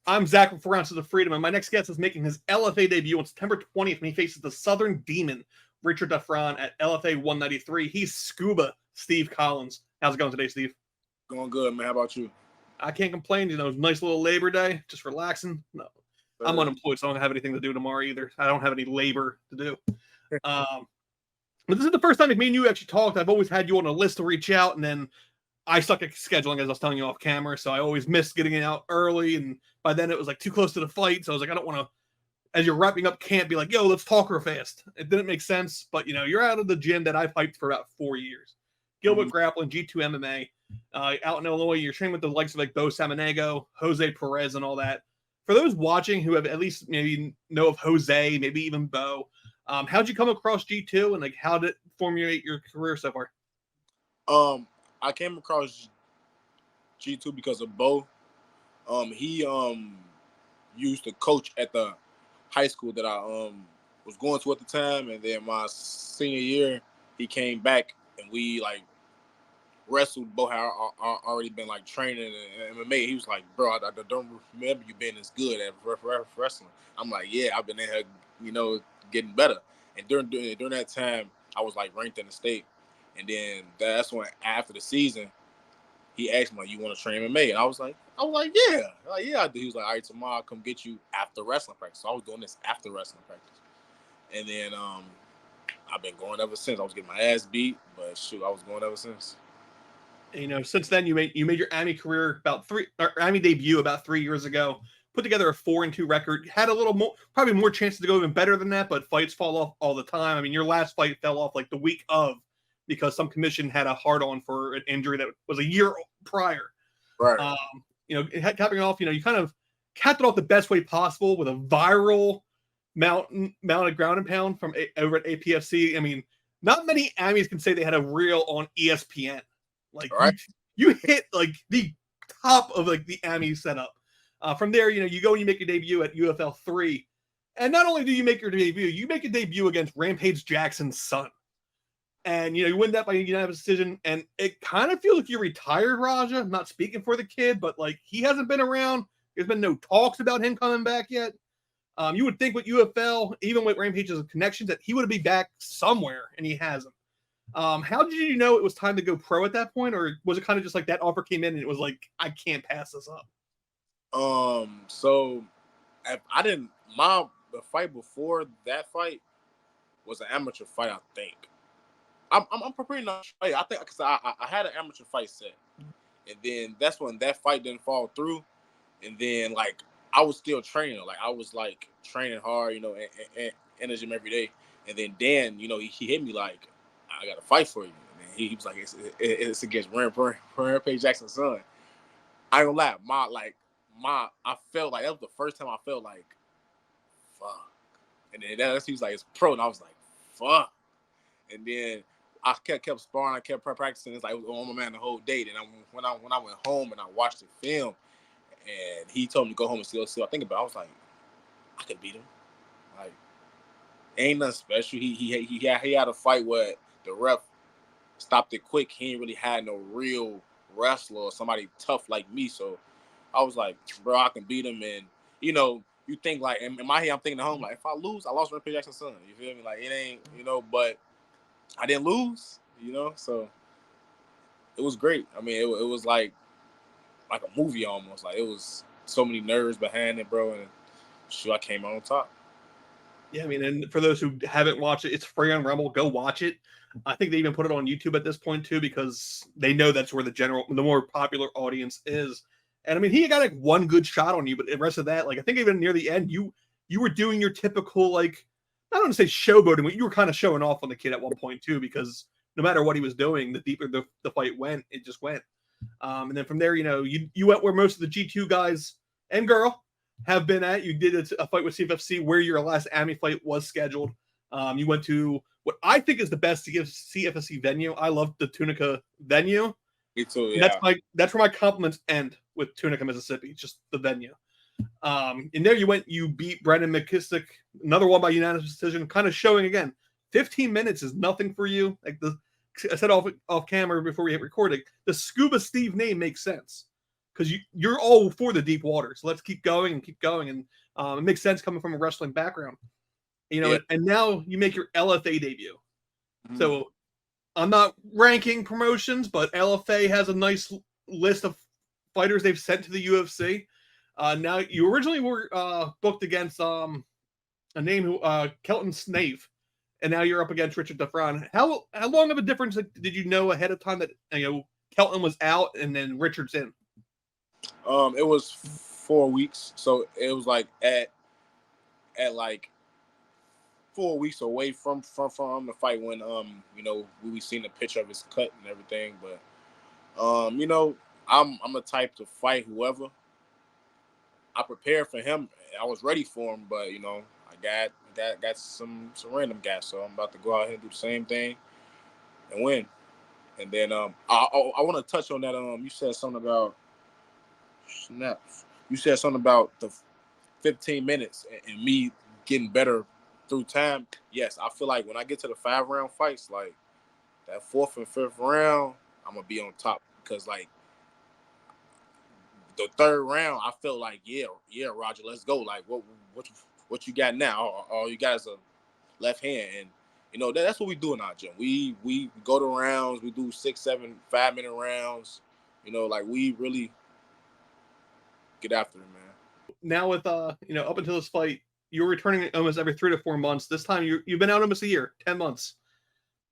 I'm Zach from Ounces of Freedom, and my next guest is making his LFA debut on September 20th when he faces the Southern Demon, Richard Daffron, at LFA 193. He's Scuba, Steve Collins. How's it going today, Steve? Going good, man. How about you? I can't complain. You know, nice little Labor Day, just relaxing. No, I'm unemployed, so I don't have anything to do tomorrow either. I don't have any labor to do. But this is the first time me and you actually talked. I've always had you on a list to reach out, and then I suck at scheduling, as I was telling you off camera, so I always missed getting it out early, and by then it was like too close to the fight, so I was like, I don't want to, as you're wrapping up camp, be like, yo, let's talk real fast. It didn't make sense, but, you know, you're out of the gym that I've hyped for about 4 years. Gilbert Grappling, G2 MMA, out in Illinois. You're training with the likes of like Bo Samaniego, Jose Perez, and all that. For those watching who have at least maybe know of Jose, maybe even Bo, how'd you come across G2, and like how did it formulate your career so far? I came across G2 because of Bo. He used to coach at the high school that I was going to at the time, and then my senior year he came back and we like wrestled. Bo had already been like training in MMA. He was like, bro, I don't remember you being as good at wrestling. I'm like, yeah, I've been in here, you know, getting better. And during that time, I was like ranked in the state. And then that's when after the season, he asked me, like, you want to train MMA? And I was like, yeah. Yeah, I do. He was like, all right, tomorrow I'll come get you after wrestling practice. So I was doing this after wrestling practice. And then I've been going ever since. I was getting my ass beat, but shoot, I was going ever since. You know, since then you made your Army career Army debut about 3 years ago. Put together a 4-2 record. Had a little more, probably more chances to go even better than that, but fights fall off all the time. I mean, your last fight fell off like the week of because some commission had a hard-on for an injury that was a year prior. Right. You know, capping it off, you know, you kind of capped it off the best way possible with a viral mounted ground and pound from over at APFC. I mean, not many Amis can say they had a reel on ESPN. Like, right. you hit like the top of like the Ami setup. From there, you know, you go and you make your debut at UFL 3. And not only do you make your debut, you make a debut against Rampage Jackson's son. And, you know, you win that by unanimous decision. And it kind of feels like you're retired, Raja. I'm not speaking for the kid, but, like, he hasn't been around. There's been no talks about him coming back yet. You would think with UFL, even with Rampage's connections, that he would be back somewhere, and he hasn't. How did you know it was time to go pro at that point? Or was it kind of just like that offer came in and it was like, I can't pass this up? So the fight before that fight was an amateur fight, I think. I'm pretty not sure. I think because I had an amateur fight set, and then that's when that fight didn't fall through, and then like I was still training, like I was like training hard, you know, and in the gym every day, and then Dan, you know, he hit me like, I got to fight for you, and he was like, it's against Rampage Jackson's son. I ain't gonna lie, I felt like that was the first time I felt like, fuck, and then he was like, it's pro, and I was like, fuck, and then I kept sparring, I kept practicing. It's like it was on my man the whole day. And when I went home and I watched the film, and he told me to go home and see. I think about it, I was like, I could beat him. Like, ain't nothing special. He had a fight where the ref stopped it quick. He ain't really had no real wrestler or somebody tough like me. So I was like, bro, I can beat him. And you know, you think like in my head, I'm thinking at home like, if I lose, I lost Rampage Jackson's son. You feel me? Like it ain't, you know, but I didn't lose, you know, so it was great. I mean, it was like a movie almost. Like it was so many nerves behind it, bro, and shoot, I came out on top. Yeah, I mean, and for those who haven't watched it, it's free on Rumble. Go watch it. I think they even put it on YouTube at this point too, because they know that's where the more popular audience is. And I mean, he got like one good shot on you, but the rest of that, like I think even near the end, you were doing your typical like. I don't want to say showboating, but you were kind of showing off on the kid at one point too, because no matter what he was doing, the deeper the fight went, it just went. And then from there, you know, you went where most of the G2 guys and girl have been at. You did a fight with CFFC where your last Ami fight was scheduled. You went to what I think is the best CFFC venue. I love the Tunica venue. Me too, yeah. That's where my compliments end with Tunica, Mississippi. Just the venue. And there you beat Brendan McKissick, another one by unanimous decision, kind of showing again, 15 minutes is nothing for you. Like I said off camera before we hit recording, the Scuba Steve name makes sense because you're all for the deep water. So let's keep going and keep going. And it makes sense coming from a wrestling background, and now you make your LFA debut. Mm-hmm. So I'm not ranking promotions, but LFA has a nice list of fighters they've sent to the UFC. Now you originally were booked against a name who Kelton Snave, and now you're up against Richard Daffron. How long of a difference did you know ahead of time that Kelton was out and then Richard's in? It was 4 weeks, so it was like at like 4 weeks away from the fight when we seen the picture of his cut and everything. But I'm the type to fight whoever. I prepared for him. I was ready for him, but I got some random guys, so I'm about to go out here and do the same thing and win. And then I want to touch on that. You said something about snaps. You said something about the 15 minutes and me getting better through time. Yes, I feel like when I get to the 5-round fights, like that 4th and 5th round, I'm gonna be on top, because like the 3rd round, I felt like yeah, Roger, let's go. Like what you got now? All you got is a left hand, and that's what we do in our gym. We go to rounds. We do 6, 7, 5-minute rounds. Like we really get after it, man. Now with up until this fight, you were returning almost every 3 to 4 months. This time you've been out almost a year, 10 months.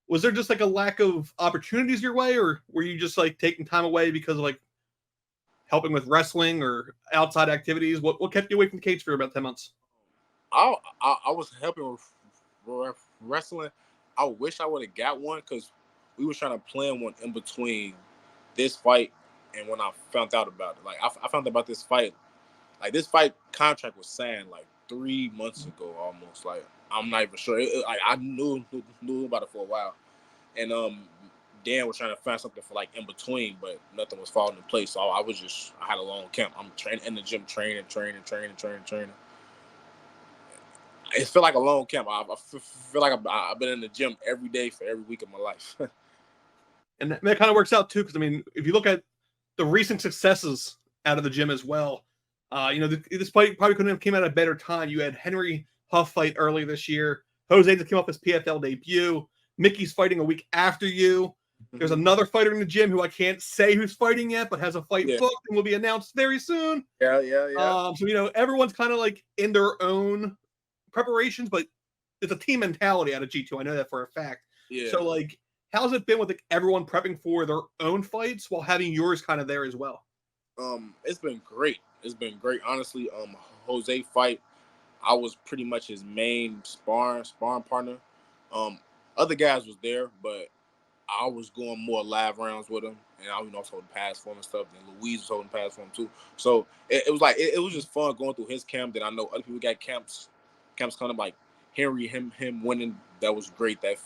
Was there just like a lack of opportunities your way, or were you just like taking time away because of like helping with wrestling or outside activities? What kept you away from the cage for about 10 months? I was helping with wrestling. I wish I would have got one, because we were trying to plan one in between this fight and when I found out about it. Like I found out about this fight. Like this fight contract was signed like 3 months ago almost. Like I'm not even sure. I knew about it for a while, and Dan was trying to find something for like in between, but nothing was falling in place. So I had a long camp. I'm training in the gym, training. It felt like a long camp. I feel like I've been in the gym every day for every week of my life. And that kind of works out too, because I mean, if you look at the recent successes out of the gym as well, this fight probably couldn't have came at a better time. You had Henry Huff fight early this year. Jose that came off his PFL debut. Mickey's fighting a week after you. There's another fighter in the gym who I can't say who's fighting yet, but has a fight booked and will be announced very soon. Yeah. So everyone's kind of like in their own preparations, but it's a team mentality out of G2. I know that for a fact. Yeah. So like, how's it been with like everyone prepping for their own fights while having yours kind of there as well? It's been great. Honestly. Jose fight, I was pretty much his main sparring partner. Other guys was there, but I was going more live rounds with him, and I was holding pads for him and stuff. And Louise was holding pads for him too. So it was like it was just fun going through his camp. Then I know other people got camps kind of like Henry, him winning. That was great. That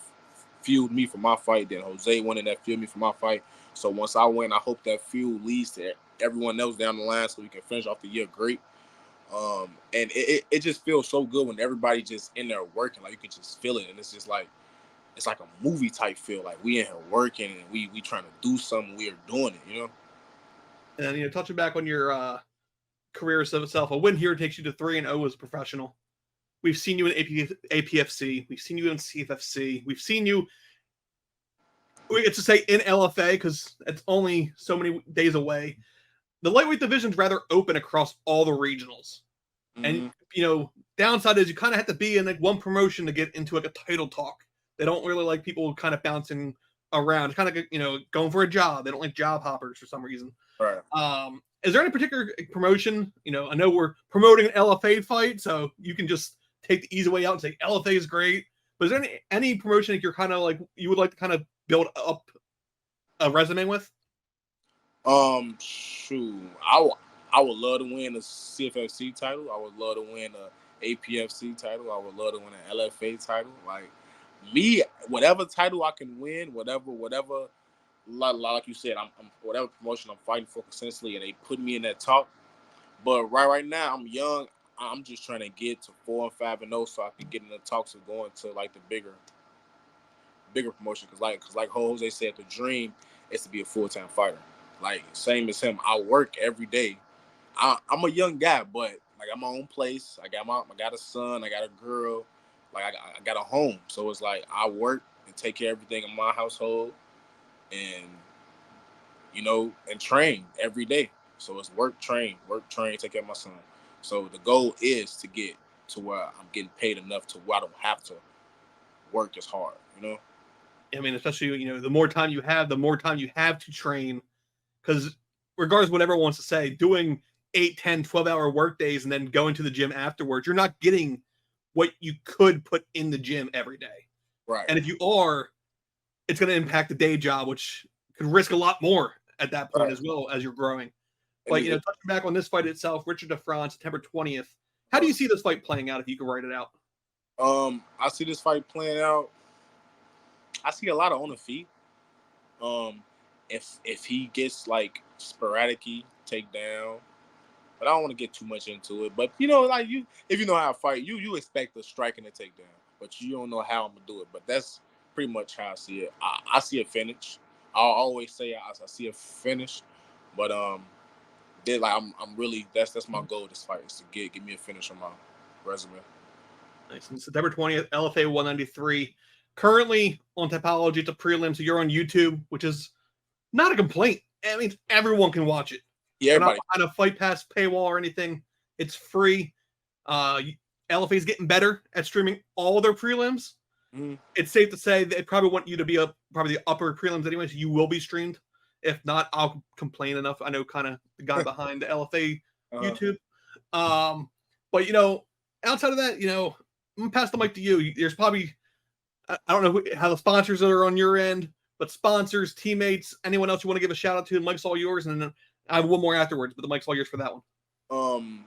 fueled me for my fight. Then Jose winning, that fueled me for my fight. So once I win, I hope that fuel leads to everyone else down the line, so we can finish off the year great. And it just feels so good when everybody just in there working. Like you can just feel it, and it's just like it's like a movie type feel. Like we in here working and we trying to do something. We are doing it, And touching back on your career itself, a win here takes you to 3-0 as a professional. We've seen you in APFC. We've seen you in CFFC. We've seen you, we get to say, in LFA because it's only so many days away. The lightweight division's rather open across all the regionals. Mm-hmm. And, downside is you kind of have to be in like one promotion to get into like a title talk. They don't really like people kind of bouncing around, kind of, going for a job. They don't like job hoppers for some reason. Right. Is there any particular promotion? I know we're promoting an LFA fight, so you can just take the easy way out and say LFA is great. But is there any promotion that you're kind of like you would like to kind of build up a resume with? Shoot, I would love to win a CFFC title. I would love to win a APFC title. I would love to win an LFA title. Like me, whatever title I can win, whatever. Like you said, I'm whatever promotion I'm fighting for consistently, and they put me in that talk. But right now, I'm young. I'm just trying to get to 4 and 5-0, so I can get in the talks of going to like the bigger promotion. Because like Jose said, the dream is to be a full-time fighter. Like same as him. I work every day. I'm a young guy, but like I'm my own place. I got a son. I got a girl. Like I got a home. So it's like I work and take care of everything in my household, and and train every day. So it's work, train, take care of my son. So the goal is to get to where I'm getting paid enough to where I don't have to work as hard. I mean, especially, the more time you have, to train. Because regardless of what everyone wants to say, doing 8, 10, 12-hour work days and then going to the gym afterwards, you're not getting what you could put in the gym every day. Right. And if you are, it's going to impact the day job, which could risk a lot more at that point as well as you're growing. But, touching back on this fight itself, Richard Daffron, September 20th. How do you see this fight playing out if you could write it out? I see this fight playing out. I see a lot of on the feet. If he gets like sporadic takedown, but I don't want to get too much into it. But if you know how to fight, you expect a strike and a takedown, but you don't know how I'm gonna do it. But that's pretty much how I see it. I see a finish. I'll always say I see a finish, but I'm really that's my goal this fight is to give me a finish on my resume. Nice. And September 20th, LFA 193. Currently on Topology, it's a prelim, so you're on YouTube, which is not a complaint. I mean, everyone can watch it. Yeah, everybody. Not on a Fight Pass paywall or anything. It's free. LFA is getting better at streaming all their prelims. Mm-hmm. It's safe to say they probably want you to be probably the upper prelims anyway, so you will be streamed. If not, I'll complain enough. I know kind of the guy behind the LFA YouTube. But, outside of that, I'm going to pass the mic to you. There's probably, I don't know how the sponsors are on your end, but sponsors, teammates, anyone else you want to give a shout out to, the mic's all yours. And then I have one more afterwards, but the mic's all yours for that one.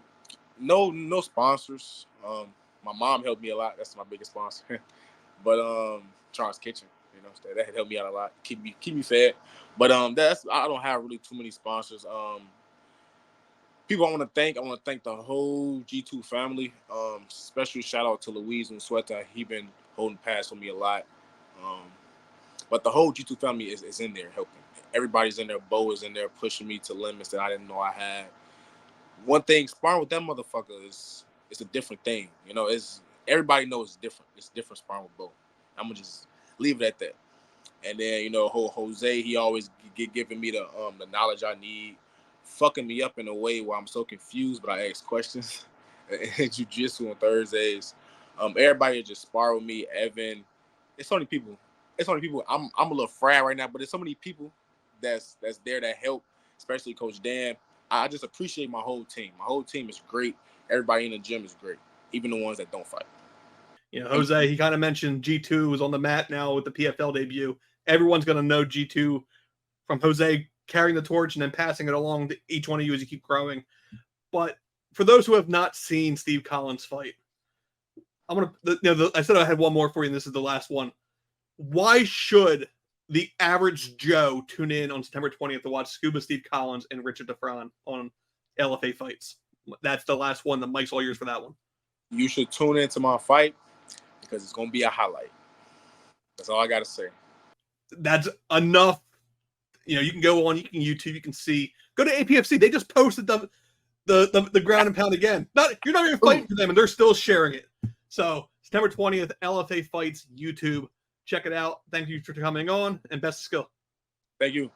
No sponsors. My mom helped me a lot. That's my biggest sponsor. But Charles Kitchen, that helped me out a lot. Keep me fed. But I don't have really too many sponsors. People I want to thank the whole G2 family. Special shout out to Louise and Sweater. He been holding pass for me a lot. But the whole G2 family is in there helping. Everybody's in there. Bo is in there pushing me to limits that I didn't know I had. One thing, sparring with that motherfucker is a different thing. Everybody knows it's different. It's different sparring with Bo. I'm gonna just leave it at that. And then Jose, he always giving me the knowledge I need, fucking me up in a way where I'm so confused, but I ask questions. Jiu-jitsu on Thursdays. Everybody just spar with me. Evan, it's so many people. I'm a little fried right now, but there's so many people that's there that help, especially Coach Dan. I just appreciate my whole team. My whole team is great. Everybody in the gym is great, even the ones that don't fight. Jose, he kind of mentioned G2 is on the mat now with the PFL debut. Everyone's going to know G2 from Jose carrying the torch and then passing it along to each one of you as you keep growing. But for those who have not seen Steve Collins fight, I said I had one more for you, and this is the last one. Why should the average Joe tune in on September 20th to watch Scuba, Steve Collins, and Richard Daffron on LFA fights? That's the last one. The mic's all yours for that one. You should tune into my fight because it's going to be a highlight. That's all I got to say. That's enough. You can go on, you can YouTube, you can see. Go to APFC. They just posted the ground and pound again. You're not even fighting for them, and they're still sharing it. So September 20th, LFA fights, YouTube. Check it out. Thank you for coming on, and best of skill. Thank you.